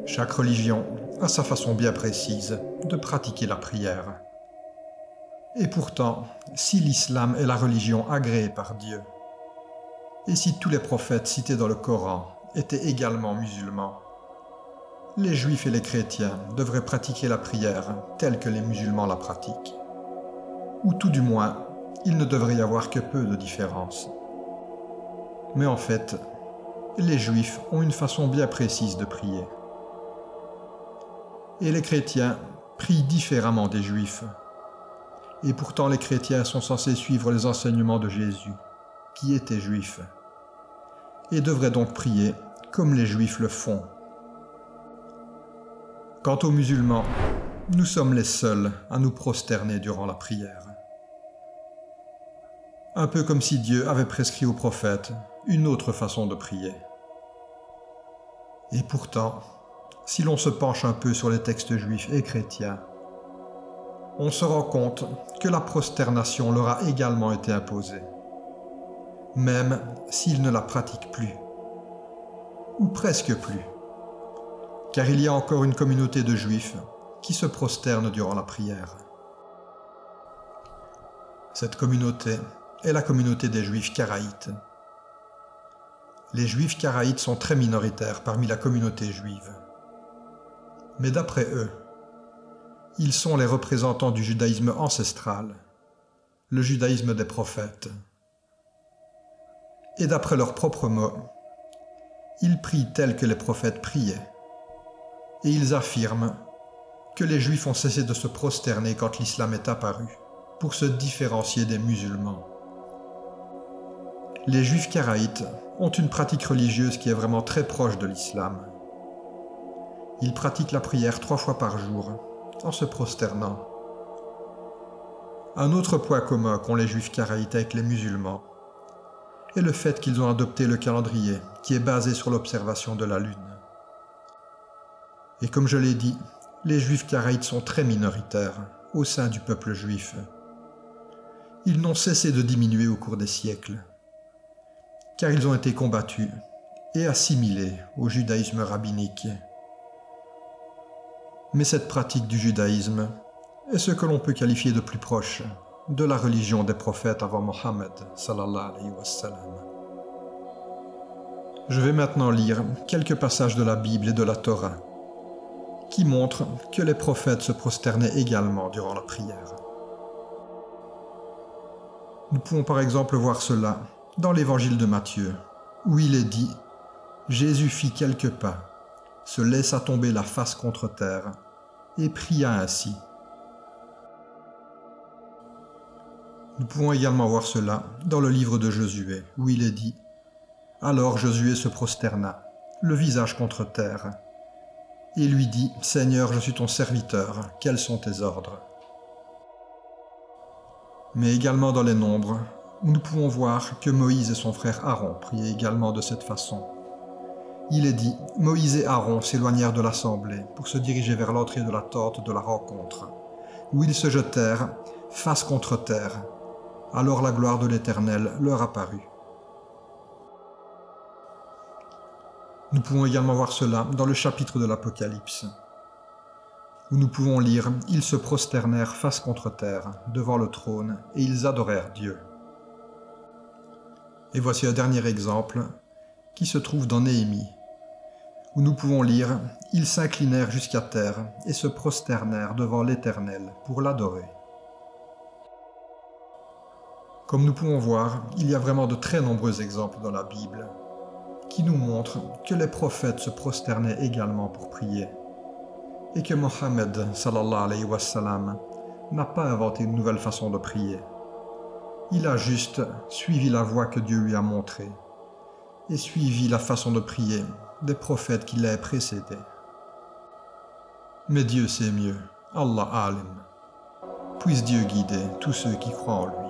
Chaque religion a sa façon bien précise de pratiquer la prière. Et pourtant, si l'islam est la religion agréée par Dieu, et si tous les prophètes cités dans le Coran étaient également musulmans, les juifs et les chrétiens devraient pratiquer la prière telle que les musulmans la pratiquent. Ou tout du moins, il ne devrait y avoir que peu de différence. Mais en fait, les juifs ont une façon bien précise de prier. Et les chrétiens prient différemment des juifs. Et pourtant les chrétiens sont censés suivre les enseignements de Jésus, qui était juif, et devraient donc prier comme les juifs le font. Quant aux musulmans, nous sommes les seuls à nous prosterner durant la prière. Un peu comme si Dieu avait prescrit aux prophètes une autre façon de prier. Et pourtant, si l'on se penche un peu sur les textes juifs et chrétiens, on se rend compte que la prosternation leur a également été imposée, même s'ils ne la pratiquent plus, ou presque plus, car il y a encore une communauté de juifs qui se prosternent durant la prière. Cette communauté est la communauté des juifs karaïtes. Les juifs karaïtes sont très minoritaires parmi la communauté juive. Mais d'après eux, ils sont les représentants du judaïsme ancestral, le judaïsme des prophètes. Et d'après leurs propres mots, ils prient tels que les prophètes priaient. Et ils affirment que les juifs ont cessé de se prosterner quand l'islam est apparu, pour se différencier des musulmans. Les juifs karaïtes ont une pratique religieuse qui est vraiment très proche de l'islam. Ils pratiquent la prière 3 fois par jour, en se prosternant. Un autre point commun qu'ont les juifs karaïtes avec les musulmans est le fait qu'ils ont adopté le calendrier qui est basé sur l'observation de la lune. Et comme je l'ai dit, les juifs karaïtes sont très minoritaires au sein du peuple juif. Ils n'ont cessé de diminuer au cours des siècles, car ils ont été combattus et assimilés au judaïsme rabbinique. Mais cette pratique du judaïsme est ce que l'on peut qualifier de plus proche de la religion des prophètes avant Mohammed sallallahu alayhi wa sallam. Je vais maintenant lire quelques passages de la Bible et de la Torah qui montrent que les prophètes se prosternaient également durant la prière. Nous pouvons par exemple voir cela dans l'évangile de Matthieu, où il est dit « Jésus fit quelques pas, se laissa tomber la face contre terre et pria ainsi. » Nous pouvons également voir cela dans le livre de Josué, où il est dit « Alors Josué se prosterna, le visage contre terre, et lui dit « Seigneur, je suis ton serviteur, quels sont tes ordres ?» Mais également dans les Nombres, où nous pouvons voir que Moïse et son frère Aaron priaient également de cette façon. Il est dit « Moïse et Aaron s'éloignèrent de l'assemblée pour se diriger vers l'entrée de la tente de la rencontre, où ils se jetèrent face contre terre. Alors la gloire de l'Éternel leur apparut. » Nous pouvons également voir cela dans le chapitre de l'Apocalypse, où nous pouvons lire « Ils se prosternèrent face contre terre devant le trône et ils adorèrent Dieu. » Et voici un dernier exemple qui se trouve dans Néhémie, où nous pouvons lire « Ils s'inclinèrent jusqu'à terre et se prosternèrent devant l'Éternel pour l'adorer. » Comme nous pouvons voir, il y a vraiment de très nombreux exemples dans la Bible qui nous montrent que les prophètes se prosternaient également pour prier et que Mohammed sallallahu alayhi wa sallam n'a pas inventé une nouvelle façon de prier. Il a juste suivi la voie que Dieu lui a montrée et suivi la façon de prier des prophètes qui l'avaient précédé. Mais Dieu sait mieux, Allah alim. Puisse Dieu guider tous ceux qui croient en lui.